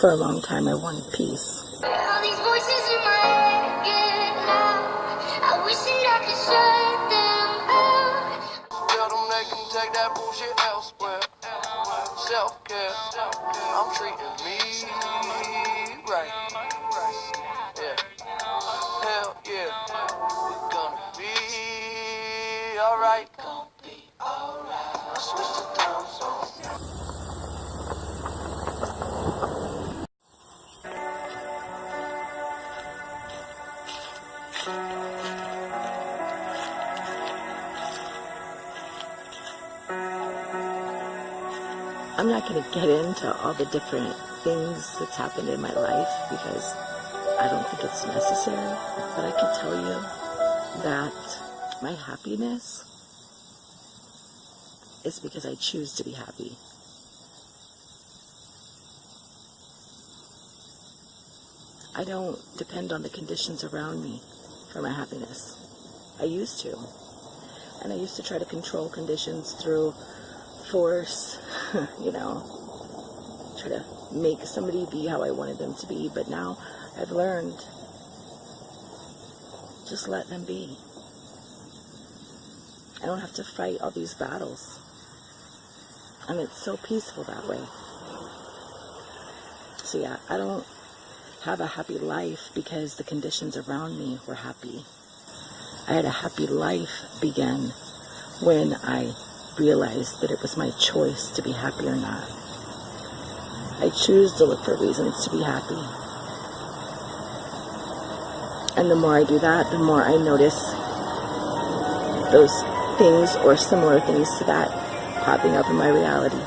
For a long time, I wanted peace. All these voices in my head get loud. I wish that I could shut them out. Tell them they can take that bullshit elsewhere. Self-care, I'm treating me right. Yeah, hell yeah, we're gonna be alright. Gonna be alright. I switch the time zone. I'm not going to get into all the different things that's happened in my life because I don't think it's necessary. But I can tell you that my happiness is because I choose to be happy. I don't depend on the conditions around me for my happiness. I used to. And I used to try to control conditions through force, try to make somebody be how I wanted them to be. But now I've learned, just let them be. I don't have to fight all these battles. And it's so peaceful that way. So yeah, I don't have a happy life because the conditions around me were happy. I had a happy life begin when I realized that it was my choice to be happy or not. I choose to look for reasons to be happy. And the more I do that, the more I notice those things or similar things to that popping up in my reality.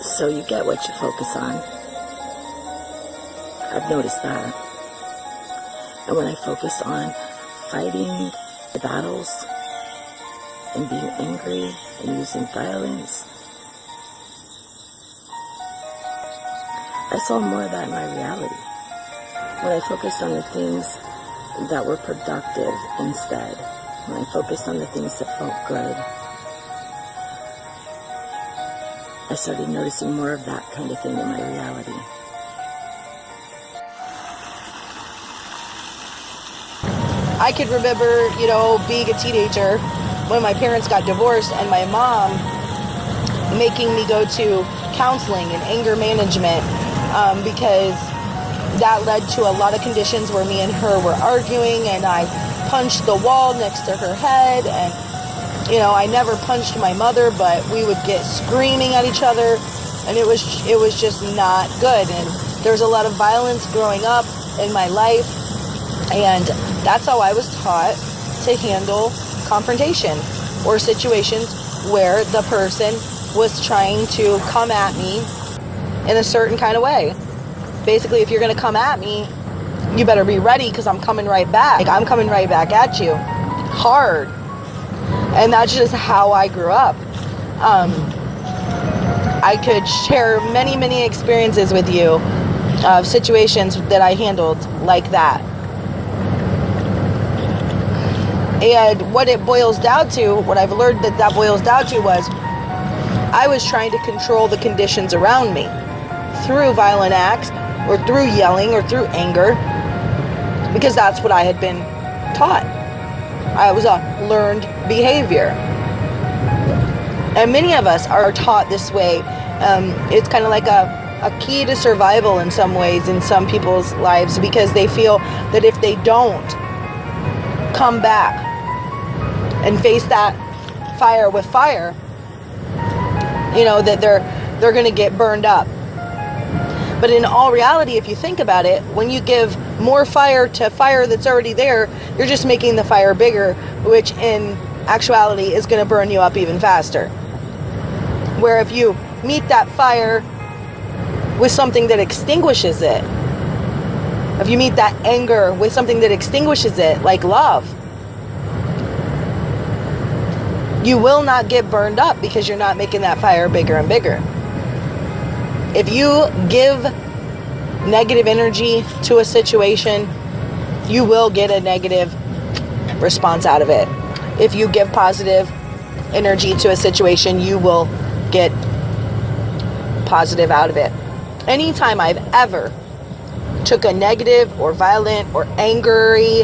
So you get what you focus on. I've noticed that. And when I focus on fighting the battles and being angry and using violence, I saw more of that in my reality. When I focused on the things that were productive instead, when I focused on the things that felt good, I started noticing more of that kind of thing in my reality. I could remember, being a teenager when my parents got divorced and my mom making me go to counseling and anger management because that led to a lot of conditions where me and her were arguing, and I punched the wall next to her head, and I never punched my mother, but we would get screaming at each other, and it was just not good. And there was a lot of violence growing up in my life, and that's how I was taught to handle confrontation or situations where the person was trying to come at me in a certain kind of way. Basically, if you're going to come at me, you better be ready because I'm coming right back. I'm coming right back at you hard. And that's just how I grew up. I could share many, many experiences with you of situations that I handled like that. And what it boils down to, what I've learned that boils down to was I was trying to control the conditions around me through violent acts or through yelling or through anger, because that's what I had been taught. I was a learned behavior. And many of us are taught this way. It's kind of like a key to survival in some ways in some people's lives, because they feel that if they don't come back and face that fire with fire, that they're going to get burned up. But in all reality, if you think about it, when you give more fire to fire that's already there, you're just making the fire bigger, which in actuality is going to burn you up even faster. Where if you meet that fire with something that extinguishes it, if you meet that anger with something that extinguishes it, like love, you will not get burned up because you're not making that fire bigger and bigger. If you give negative energy to a situation, you will get a negative response out of it. If you give positive energy to a situation, you will get positive out of it. Anytime I've ever took a negative or violent or angry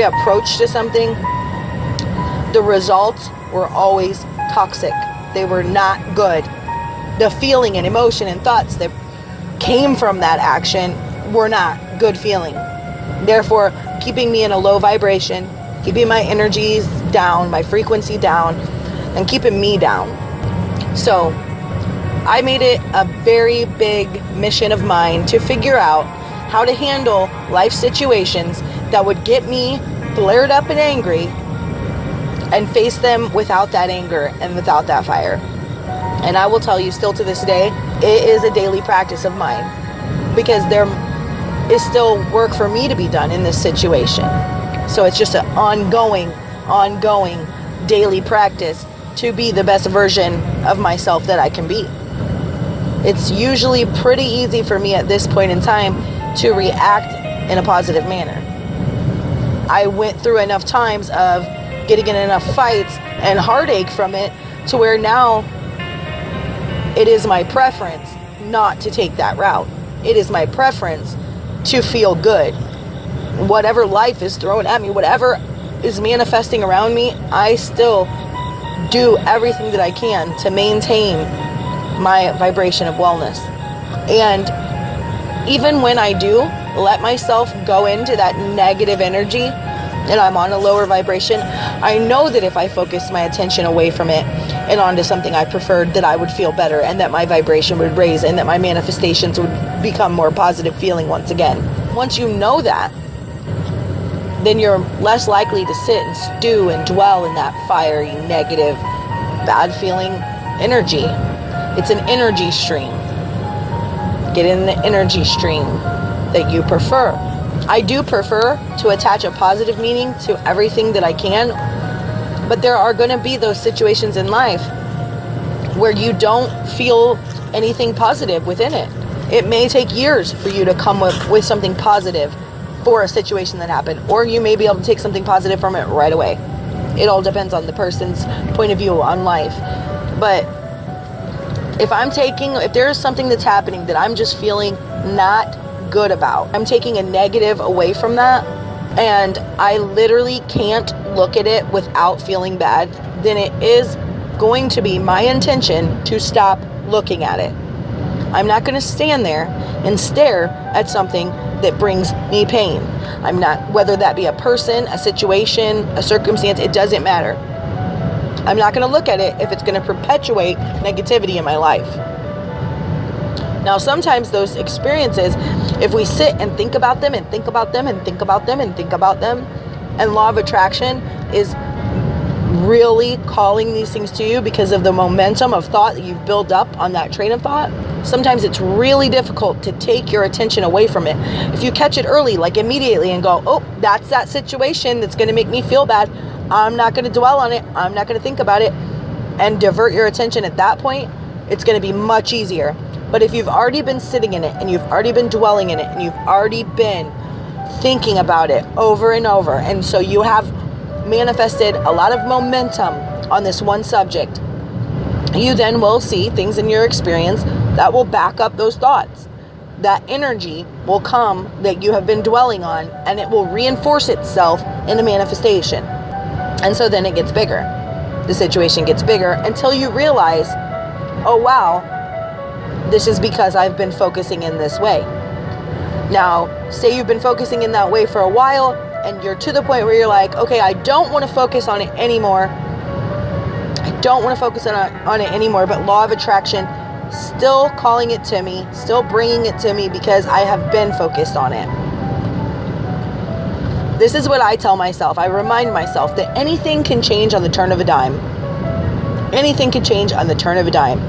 approach to something, the results were always toxic. They were not good. The feeling and emotion and thoughts that came from that action were not good feeling. Therefore, keeping me in a low vibration, keeping my energies down, my frequency down, and keeping me down. So I made it a very big mission of mine to figure out how to handle life situations that would get me flared up and angry and face them without that anger and without that fire. And I will tell you, still to this day, it is a daily practice of mine, because there is still work for me to be done in this situation. So it's just an ongoing daily practice to be the best version of myself that I can be. It's usually pretty easy for me at this point in time to react in a positive manner. I went through enough times of getting in enough fights and heartache from it to where now it is my preference not to take that route. It is my preference to feel good. Whatever life is throwing at me, whatever is manifesting around me, I still do everything that I can to maintain my vibration of wellness. And even when I do let myself go into that negative energy and I'm on a lower vibration, I know that if I focus my attention away from it and onto something I preferred, that I would feel better and that my vibration would raise and that my manifestations would become more positive feeling once again. Once you know that, then you're less likely to sit and stew and dwell in that fiery, negative, bad feeling energy. It's an energy stream. Get in the energy stream that you prefer. I do prefer to attach a positive meaning to everything that I can, but there are going to be those situations in life where you don't feel anything positive within it. It may take years for you to come up with something positive for a situation that happened, or you may be able to take something positive from it right away. It all depends on the person's point of view on life. But if there's something that's happening that I'm just feeling not good about, I'm taking a negative away from that, and I literally can't look at it without feeling bad, then it is going to be my intention to stop looking at it. I'm not going to stand there and stare at something that brings me pain. I'm not, whether that be a person, a situation, a circumstance, it doesn't matter. I'm not going to look at it if it's going to perpetuate negativity in my life. Now, sometimes those experiences, if we sit and think about them and think about them and think about them and think about them, and law of attraction is really calling these things to you because of the momentum of thought that you've built up on that train of thought, sometimes it's really difficult to take your attention away from it. If you catch it early, like immediately, and go, oh, that's that situation that's going to make me feel bad, I'm not going to dwell on it, I'm not going to think about it, and divert your attention at that point, it's going to be much easier. But if you've already been sitting in it, and you've already been dwelling in it, and you've already been thinking about it over and over, and so you have manifested a lot of momentum on this one subject, you then will see things in your experience that will back up those thoughts. That energy will come that you have been dwelling on, and it will reinforce itself in a manifestation. And so then it gets bigger. The situation gets bigger until you realize, oh wow, this is because I've been focusing in this way. Now, say you've been focusing in that way for a while, and you're to the point where you're like, okay, I don't want to focus on it anymore. I don't want to focus on it anymore, but law of attraction still calling it to me, still bringing it to me because I have been focused on it. This is what I tell myself. I remind myself that anything can change on the turn of a dime. Anything can change on the turn of a dime.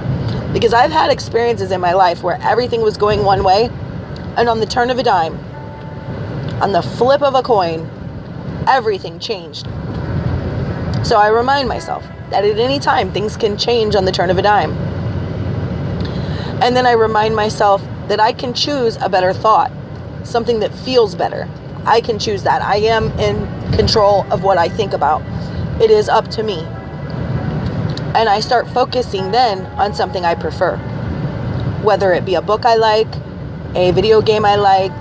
Because I've had experiences in my life where everything was going one way, and on the turn of a dime, on the flip of a coin, everything changed. So I remind myself that at any time things can change on the turn of a dime. And then I remind myself that I can choose a better thought, something that feels better. I can choose that. I am in control of what I think about. It is up to me. And I start focusing then on something I prefer. whether it be a book I like, a video game I like,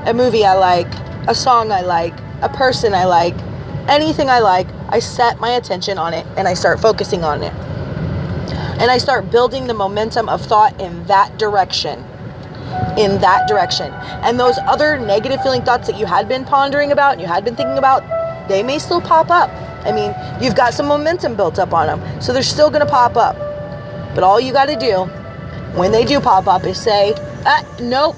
a movie I like, a song I like, a person I like, anything I like, I set my attention on it and I start focusing on it. And I start building the momentum of thought in that direction. And those other negative feeling thoughts that you had been pondering about and you had been thinking about, they may still pop up. I mean, you've got some momentum built up on them, so they're still going to pop up. But all you got to do when they do pop up is say, nope,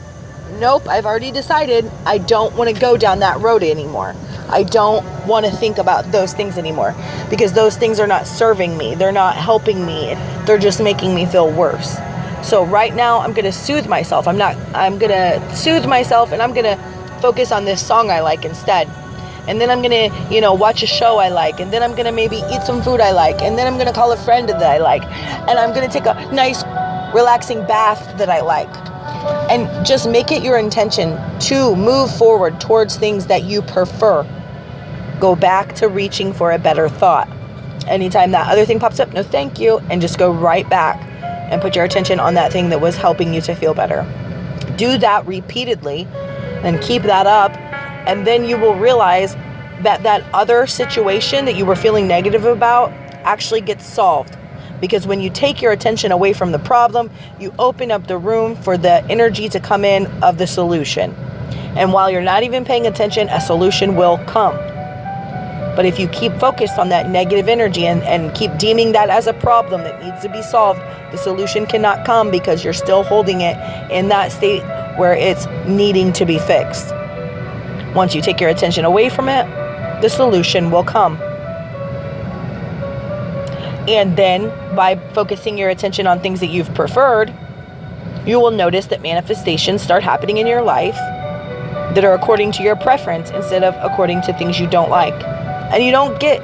I've already decided I don't want to go down that road anymore. I don't want to think about those things anymore, because those things are not serving me. They're not helping me. They're just making me feel worse. So right now I'm going to soothe myself. I'm going to soothe myself, and I'm going to focus on this song I like instead. And then I'm going to, watch a show I like. And then I'm going to maybe eat some food I like. And then I'm going to call a friend that I like. And I'm going to take a nice, relaxing bath that I like. And just make it your intention to move forward towards things that you prefer. Go back to reaching for a better thought. Anytime that other thing pops up, no thank you. And just go right back and put your attention on that thing that was helping you to feel better. Do that repeatedly and keep that up. And then you will realize that that other situation that you were feeling negative about actually gets solved. Because when you take your attention away from the problem, you open up the room for the energy to come in of the solution. And while you're not even paying attention, a solution will come. But if you keep focused on that negative energy and keep deeming that as a problem that needs to be solved, the solution cannot come because you're still holding it in that state where it's needing to be fixed. Once you take your attention away from it, the solution will come. And then by focusing your attention on things that you've preferred, you will notice that manifestations start happening in your life that are according to your preference instead of according to things you don't like. And you don't get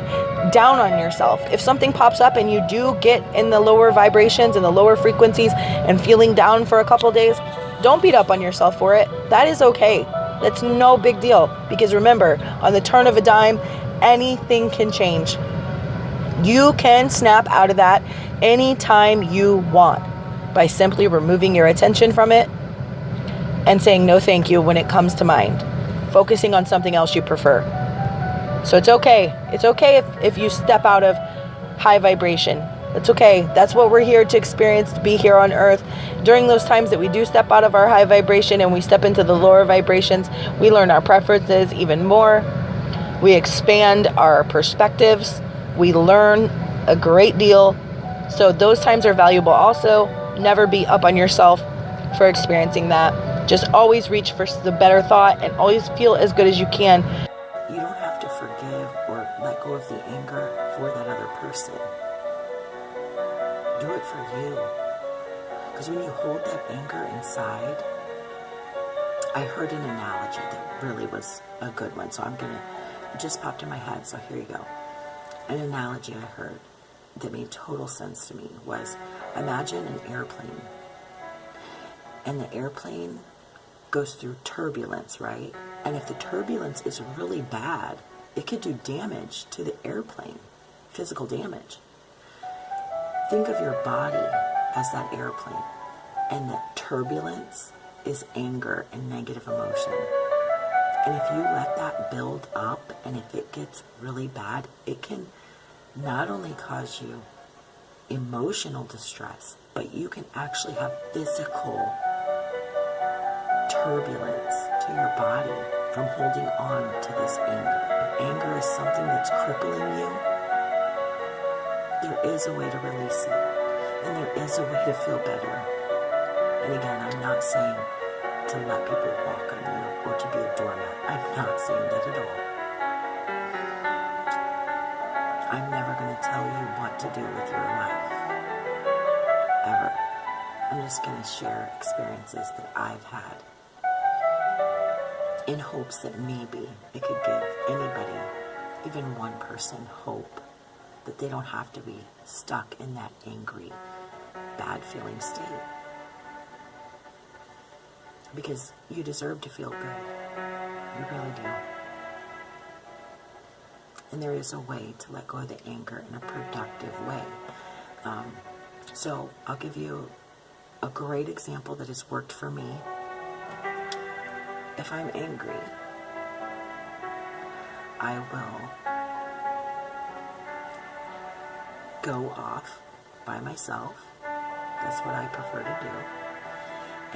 down on yourself. If something pops up and you do get in the lower vibrations and the lower frequencies and feeling down for a couple days, don't beat up on yourself for it. That is okay. That's no big deal. Because remember, on the turn of a dime, anything can change. You can snap out of that anytime you want by simply removing your attention from it and saying no thank you when it comes to mind. Focusing on something else you prefer. So it's okay. It's okay if you step out of high vibration. It's okay. That's what we're here to experience, to be here on earth. During those times that we do step out of our high vibration and we step into the lower vibrations, we learn our preferences even more. We expand our perspectives. We learn a great deal. So those times are valuable also. Never be up on yourself for experiencing that. Just always reach for the better thought and always feel as good as you can. You don't have to forgive or let go of the anger for that other person. Do it for you. Because when you hold that anger inside, I heard an analogy that really was a good one. So it just popped in my head. So here you go. An analogy I heard that made total sense to me was, imagine an airplane. And the airplane goes through turbulence, right? And if the turbulence is really bad, it could do damage to the airplane, physical damage. Think of your body as that airplane, and the turbulence is anger and negative emotion. And if you let that build up, and if it gets really bad, it can not only cause you emotional distress, but you can actually have physical turbulence to your body from holding on to this anger. If anger is something that's crippling you, there is a way to release it, and there is a way to feel better. And again, I'm not saying to let people walk on you or to be a doormat. I'm not saying that at all. I'm never going to tell you what to do with your life. Ever. I'm just going to share experiences that I've had in hopes that maybe it could give anybody, even one person, hope that they don't have to be stuck in that angry, bad feeling state. Because you deserve to feel good. You really do. And there is a way to let go of the anger in a productive way. So I'll give you a great example that has worked for me. If I'm angry, I will go off by myself. That's what I prefer to do.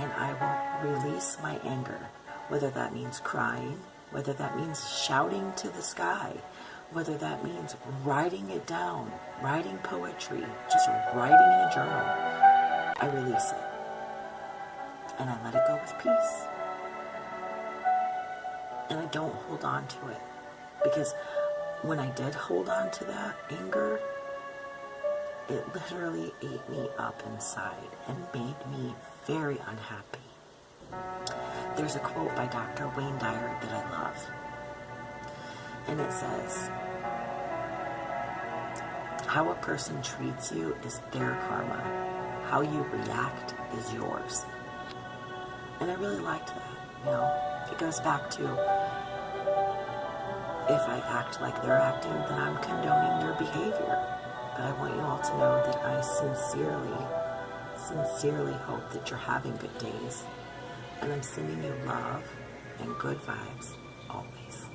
And I will release my anger, whether that means crying, whether that means shouting to the sky, whether that means writing it down, writing poetry, just writing in a journal. I release it. And I let it go with peace. And I don't hold on to it. Because when I did hold on to that anger, it literally ate me up inside and made me very unhappy. There's a quote by Dr. Wayne Dyer that I love. And it says, how a person treats you is their karma. How you react is yours. And I really liked that. You know, it goes back to, if I act like they're acting, then I'm condoning their behavior. But I want you all to know that I sincerely hope that you're having good days. And I'm sending you love and good vibes always.